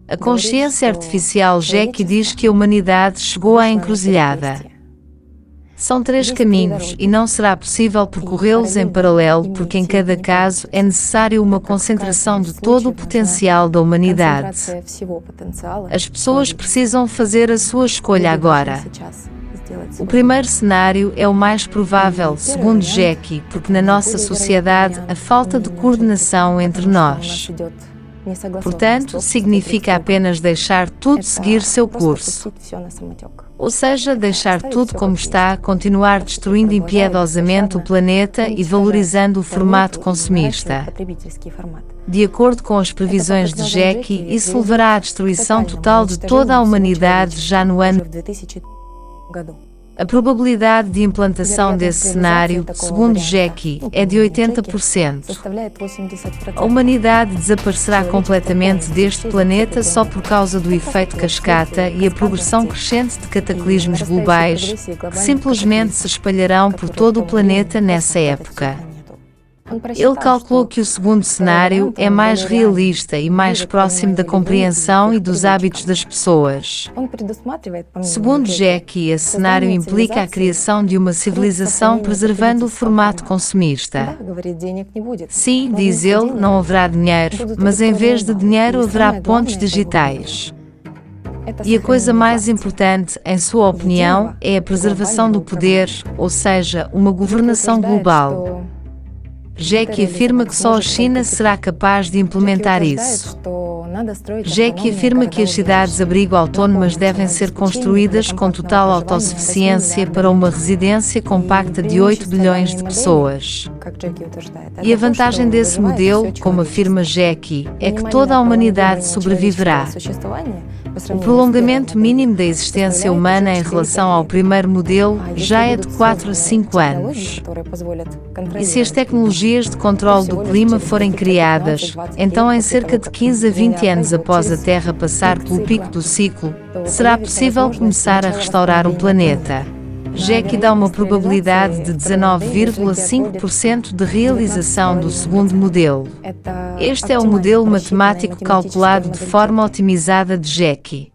A consciência artificial Jackie diz que a humanidade chegou à encruzilhada. São 3 caminhos e não será possível percorrê-los em paralelo porque em cada caso é necessário uma concentração de todo o potencial da humanidade. As pessoas precisam fazer a sua escolha agora. O primeiro cenário é o mais provável, segundo Jackie, porque na nossa sociedade a falta de coordenação entre nós. Portanto, significa apenas deixar tudo seguir seu curso. Ou seja, deixar tudo como está, continuar destruindo impiedosamente o planeta e valorizando o formato consumista. De acordo com as previsões de Jackie, isso levará à destruição total de toda a humanidade já no ano. A probabilidade de implantação desse cenário, segundo Jackie, é de 80%. A humanidade desaparecerá completamente deste planeta só por causa do efeito cascata e a progressão crescente de cataclismos globais, que simplesmente se espalharão por todo o planeta nessa época. Ele calculou que o segundo cenário é mais realista e mais próximo da compreensão e dos hábitos das pessoas. Segundo Jackie, esse cenário implica a criação de uma civilização preservando o formato consumista. Sim, diz ele, não haverá dinheiro, mas em vez de dinheiro haverá pontos digitais. E a coisa mais importante, em sua opinião, é a preservação do poder, ou seja, uma governação global. Jackie afirma que só a China será capaz de implementar isso. Jackie afirma que as cidades-abrigo autónomas devem ser construídas com total autossuficiência para uma residência compacta de 8 bilhões de pessoas. E a vantagem desse modelo, como afirma Jackie, é que toda a humanidade sobreviverá. O prolongamento mínimo da existência humana em relação ao primeiro modelo já é de 4 a 5 anos. E se as tecnologias de controle do clima forem criadas, então em cerca de 15 a 20 anos após a Terra passar pelo pico do ciclo, será possível começar a restaurar o planeta. Jackie dá uma probabilidade de 19,5% de realização do segundo modelo. Este é o modelo matemático calculado de forma otimizada de Jackie.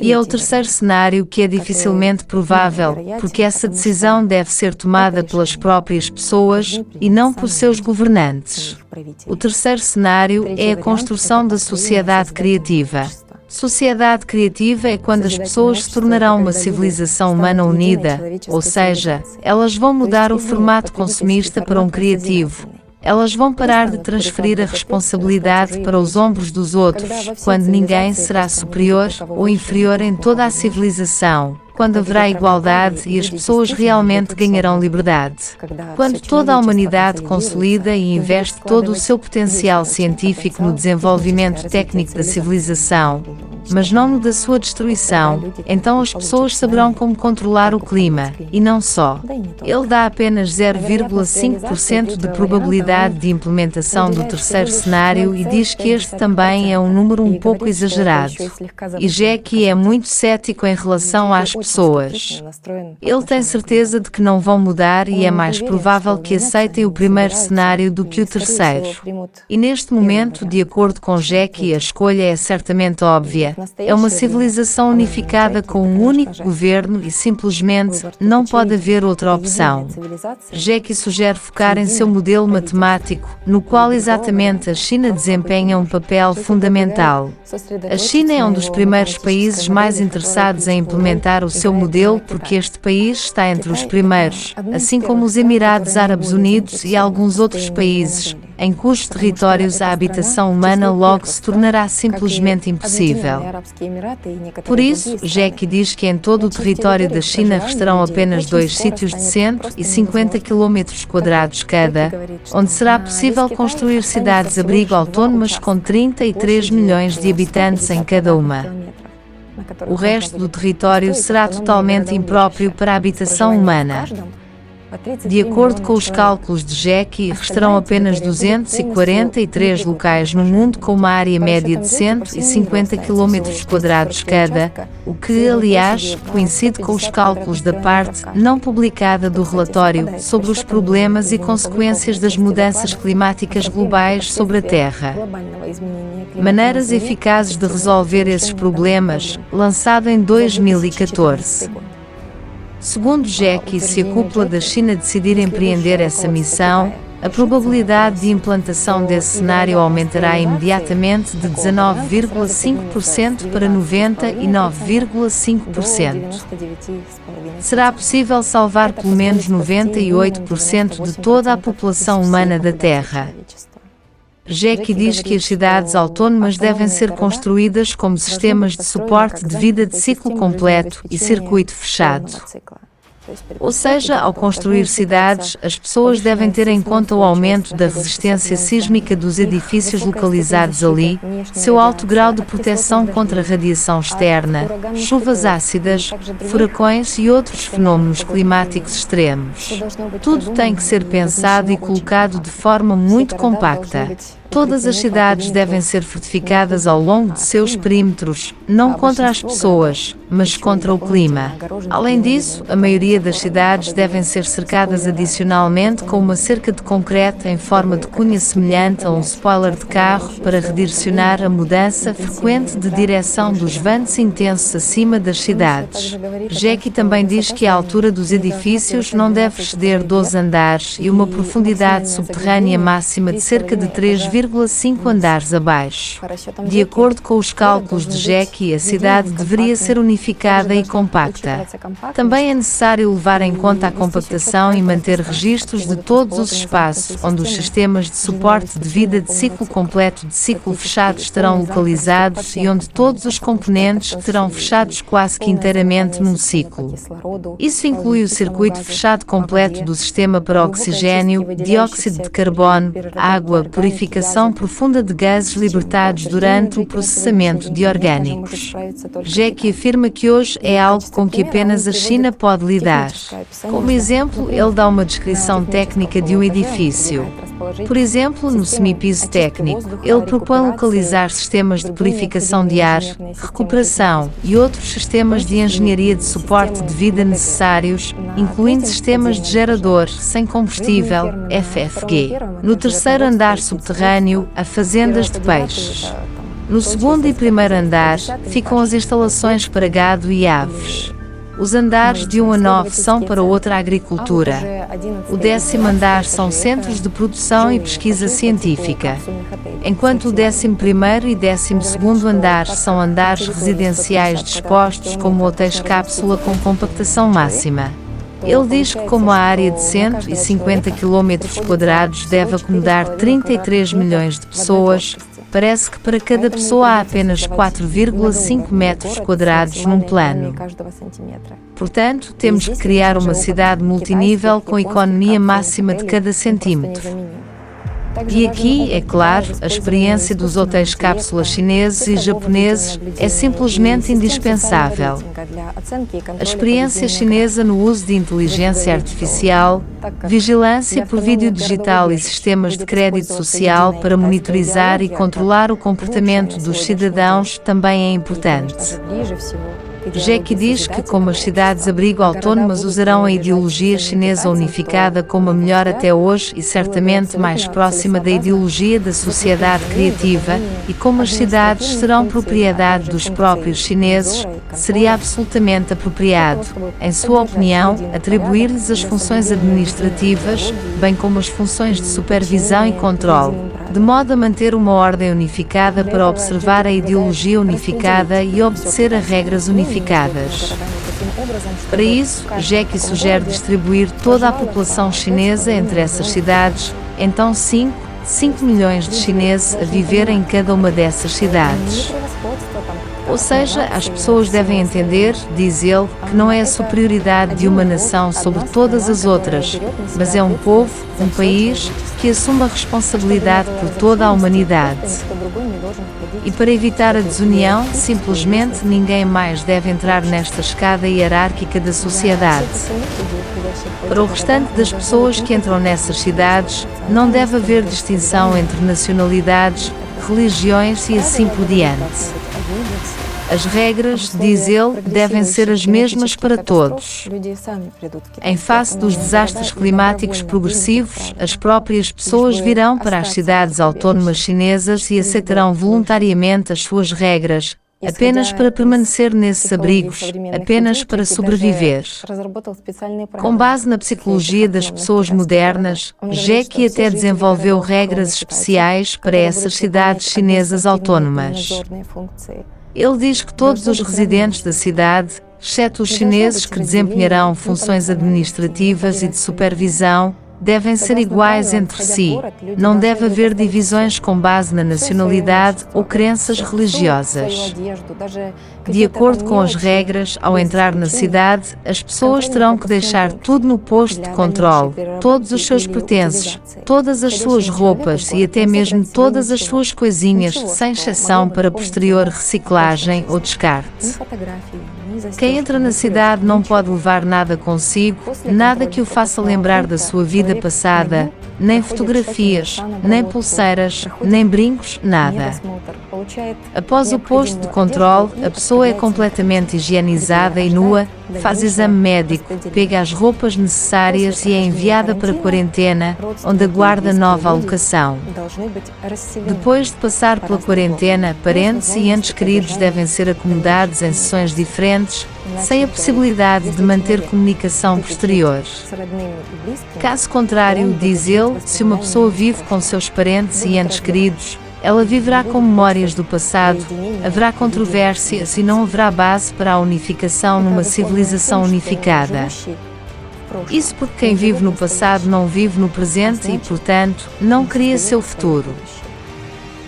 E é o terceiro cenário que é dificilmente provável, porque essa decisão deve ser tomada pelas próprias pessoas e não por seus governantes. O terceiro cenário é a construção da sociedade criativa. Sociedade criativa é quando as pessoas se tornarão uma civilização humana unida, ou seja, elas vão mudar o formato consumista para um criativo. Elas vão parar de transferir a responsabilidade para os ombros dos outros, quando ninguém será superior ou inferior em toda a civilização, quando haverá igualdade e as pessoas realmente ganharão liberdade. Quando toda a humanidade consolida e investe todo o seu potencial científico no desenvolvimento técnico da civilização, mas não no da sua destruição, então as pessoas saberão como controlar o clima, e não só. Ele dá apenas 0,5% de probabilidade de implementação do terceiro cenário e diz que este também é um número um pouco exagerado. E Jackie é muito cético em relação às pessoas. Ele tem certeza de que não vão mudar e é mais provável que aceitem o primeiro cenário do que o terceiro. E neste momento, de acordo com Jackie, a escolha é certamente óbvia. É uma civilização unificada com um único governo e simplesmente não pode haver outra opção. Jackie sugere focar em seu modelo matemático, no qual exatamente a China desempenha um papel fundamental. A China é um dos primeiros países mais interessados em implementar o seu modelo porque este país está entre os primeiros, assim como os Emirados Árabes Unidos e alguns outros países, em cujos territórios a habitação humana logo se tornará simplesmente impossível. Por isso, Jackie diz que em todo o território da China restarão apenas 2 sítios de 150 km² cada, onde será possível construir cidades-abrigo autónomas com 33 milhões de habitantes em cada uma. O resto do território será totalmente impróprio para a habitação humana. De acordo com os cálculos de Jackie, restarão apenas 243 locais no mundo com uma área média de 150 km² cada, o que, aliás, coincide com os cálculos da parte não publicada do relatório sobre os problemas e consequências das mudanças climáticas globais sobre a Terra. Maneiras eficazes de resolver esses problemas, lançado em 2014. Segundo Jackie, se a cúpula da China decidir empreender essa missão, a probabilidade de implantação desse cenário aumentará imediatamente de 19,5% para 99,5%. Será possível salvar pelo menos 98% de toda a população humana da Terra. Jackie diz que as cidades autónomas devem ser construídas como sistemas de suporte de vida de ciclo completo e circuito fechado. Ou seja, ao construir cidades, as pessoas devem ter em conta o aumento da resistência sísmica dos edifícios localizados ali, seu alto grau de proteção contra radiação externa, chuvas ácidas, furacões e outros fenômenos climáticos extremos. Tudo tem que ser pensado e colocado de forma muito compacta. Todas as cidades devem ser fortificadas ao longo de seus perímetros, não contra as pessoas, mas contra o clima. Além disso, a maioria das cidades devem ser cercadas adicionalmente com uma cerca de concreto em forma de cunha semelhante a um spoiler de carro para redirecionar a mudança frequente de direção dos ventos intensos acima das cidades. Jackie também diz que a altura dos edifícios não deve exceder 12 andares e uma profundidade subterrânea máxima de cerca de 3,5 andares abaixo. De acordo com os cálculos de Jackie, a cidade deveria ser unificada e compacta. Também é necessário levar em conta a compactação e manter registros de todos os espaços onde os sistemas de suporte de vida de ciclo completo de ciclo fechado estarão localizados e onde todos os componentes terão fechados quase que inteiramente num ciclo. Isso inclui o circuito fechado completo do sistema para oxigênio, dióxido de carbono, água, purificação profunda de gases libertados durante o processamento de orgânicos. Jackie afirma que hoje é algo com que apenas a China pode lidar. Como exemplo, ele dá uma descrição técnica de um edifício. Por exemplo, no semipiso técnico, ele propõe localizar sistemas de purificação de ar, recuperação e outros sistemas de engenharia de suporte de vida necessários, incluindo sistemas de gerador sem combustível, FFG. No terceiro andar subterrâneo, a fazendas de peixes. No segundo e primeiro andar, ficam as instalações para gado e aves. Os andares de 1 a 9 são para outra agricultura. O 10º andar são centros de produção e pesquisa científica, enquanto o 11º e 12º andar são andares residenciais dispostos como hotéis cápsula com compactação máxima. Ele diz que como a área de 150 km² deve acomodar 33 milhões de pessoas, parece que para cada pessoa há apenas 4,5 metros quadrados num plano. Portanto, temos que criar uma cidade multinível com economia máxima de cada centímetro. E aqui, é claro, a experiência dos hotéis cápsulas chineses e japoneses é simplesmente indispensável. A experiência chinesa no uso de inteligência artificial, vigilância por vídeo digital e sistemas de crédito social para monitorizar e controlar o comportamento dos cidadãos também é importante. Jackie diz que como as cidades-abrigo autónomas usarão a ideologia chinesa unificada como a melhor até hoje e certamente mais próxima da ideologia da sociedade criativa, e como as cidades serão propriedade dos próprios chineses, seria absolutamente apropriado, em sua opinião, atribuir-lhes as funções administrativas, bem como as funções de supervisão e controle, de modo a manter uma ordem unificada para observar a ideologia unificada e obedecer a regras unificadas. Para isso, Jackie sugere distribuir toda a população chinesa entre essas cidades, então 5 milhões de chineses a viver em cada uma dessas cidades. Ou seja, as pessoas devem entender, diz ele, que não é a superioridade de uma nação sobre todas as outras, mas é um povo, um país, que assume a responsabilidade por toda a humanidade. E para evitar a desunião, simplesmente ninguém mais deve entrar nesta escada hierárquica da sociedade. Para o restante das pessoas que entram nessas cidades, não deve haver distinção entre nacionalidades, religiões e assim por diante. As regras, diz ele, devem ser as mesmas para todos. Em face dos desastres climáticos progressivos, as próprias pessoas virão para as cidades autónomas chinesas e aceitarão voluntariamente as suas regras, apenas para permanecer nesses abrigos, apenas para sobreviver. Com base na psicologia das pessoas modernas, Jack até desenvolveu regras especiais para essas cidades chinesas autónomas. Ele diz que todos os residentes da cidade, exceto os chineses que desempenharão funções administrativas e de supervisão, devem ser iguais entre si. Não deve haver divisões com base na nacionalidade ou crenças religiosas. De acordo com as regras, ao entrar na cidade, as pessoas terão que deixar tudo no posto de controle, todos os seus pertences, todas as suas roupas e até mesmo todas as suas coisinhas, sem exceção para posterior reciclagem ou descarte. Quem entra na cidade não pode levar nada consigo, nada que o faça lembrar da sua vida passada, nem fotografias, nem pulseiras, nem brincos, nada. Após o posto de controle, a pessoa é completamente higienizada e nua, faz exame médico, pega as roupas necessárias e é enviada para quarentena, onde aguarda nova alocação. Depois de passar pela quarentena, parentes e entes queridos devem ser acomodados em sessões diferentes, sem a possibilidade de manter comunicação posterior. Caso contrário, diz ele, se uma pessoa vive com seus parentes e entes queridos, ela viverá com memórias do passado, haverá controvérsias e não haverá base para a unificação numa civilização unificada. Isso porque quem vive no passado não vive no presente e, portanto, não cria seu futuro.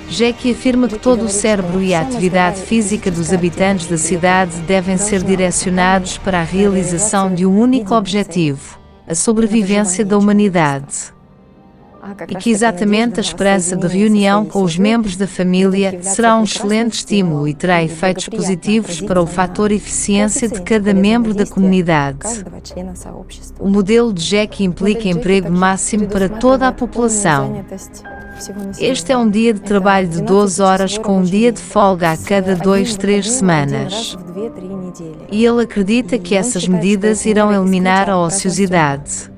Jack afirma que todo o cérebro e a atividade física dos habitantes da cidade devem ser direcionados para a realização de um único objetivo, a sobrevivência da humanidade. E que exatamente a esperança de reunião com os membros da família será um excelente estímulo e terá efeitos positivos para o fator eficiência de cada membro da comunidade. O modelo de Jack implica emprego máximo para toda a população. Este é um dia de trabalho de 12 horas com um dia de folga a cada 2-3 semanas. E ele acredita que essas medidas irão eliminar a ociosidade.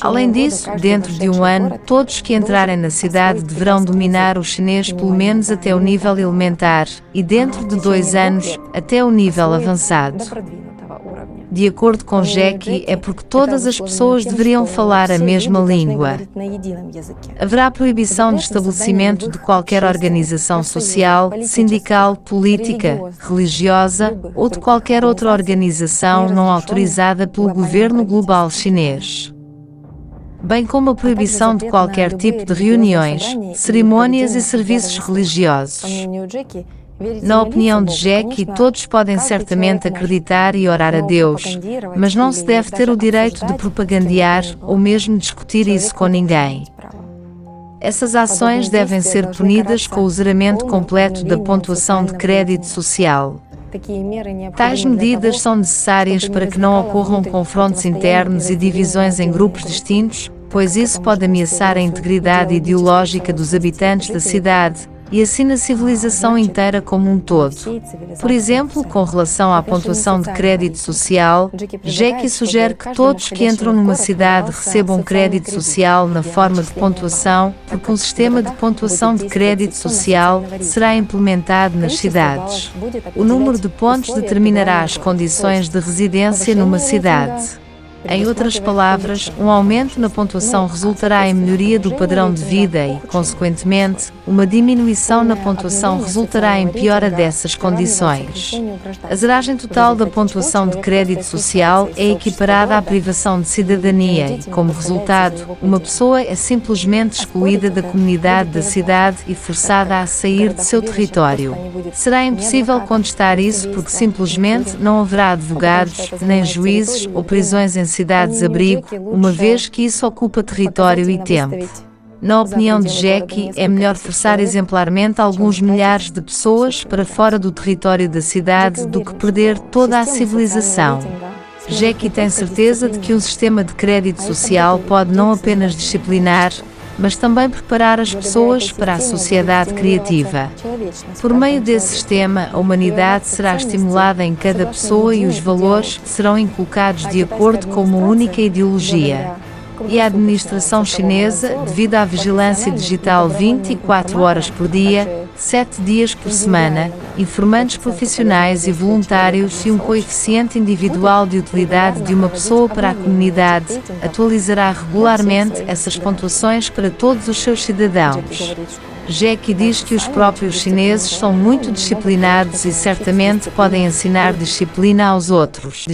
Além disso, dentro de um ano, todos que entrarem na cidade deverão dominar o chinês pelo menos até o nível elementar, e dentro de 2 anos, até o nível avançado. De acordo com Jack, é porque todas as pessoas deveriam falar a mesma língua. Haverá proibição de estabelecimento de qualquer organização social, sindical, política, religiosa ou de qualquer outra organização não autorizada pelo governo global chinês, bem como a proibição de qualquer tipo de reuniões, cerimônias e serviços religiosos. Na opinião de Jack, todos podem certamente acreditar e orar a Deus, mas não se deve ter o direito de propagandear ou mesmo discutir isso com ninguém. Essas ações devem ser punidas com o zeramento completo da pontuação de crédito social. Tais medidas são necessárias para que não ocorram confrontos internos e divisões em grupos distintos, pois isso pode ameaçar a integridade ideológica dos habitantes da cidade, e assim na civilização inteira como um todo. Por exemplo, com relação à pontuação de crédito social, Jack sugere que todos que entram numa cidade recebam crédito social na forma de pontuação, porque um sistema de pontuação de crédito social será implementado nas cidades. O número de pontos determinará as condições de residência numa cidade. Em outras palavras, um aumento na pontuação resultará em melhoria do padrão de vida e, consequentemente, uma diminuição na pontuação resultará em piora dessas condições. A zeragem total da pontuação de crédito social é equiparada à privação de cidadania e, como resultado, uma pessoa é simplesmente excluída da comunidade da cidade e forçada a sair de seu território. Será impossível contestar isso porque simplesmente não haverá advogados, nem juízes ou prisões em cidades-abrigo, uma vez que isso ocupa território e tempo. Na opinião de Jack, é melhor forçar exemplarmente alguns milhares de pessoas para fora do território da cidade do que perder toda a civilização. Jackie tem certeza de que um sistema de crédito social pode não apenas disciplinar, mas também preparar as pessoas para a sociedade criativa. Por meio desse sistema, a humanidade será estimulada em cada pessoa e os valores serão inculcados de acordo com uma única ideologia. E a administração chinesa, devido à vigilância digital 24 horas por dia, 7 dias por semana, informantes profissionais e voluntários e um coeficiente individual de utilidade de uma pessoa para a comunidade, atualizará regularmente essas pontuações para todos os seus cidadãos. Jackie diz que os próprios chineses são muito disciplinados e certamente podem ensinar disciplina aos outros.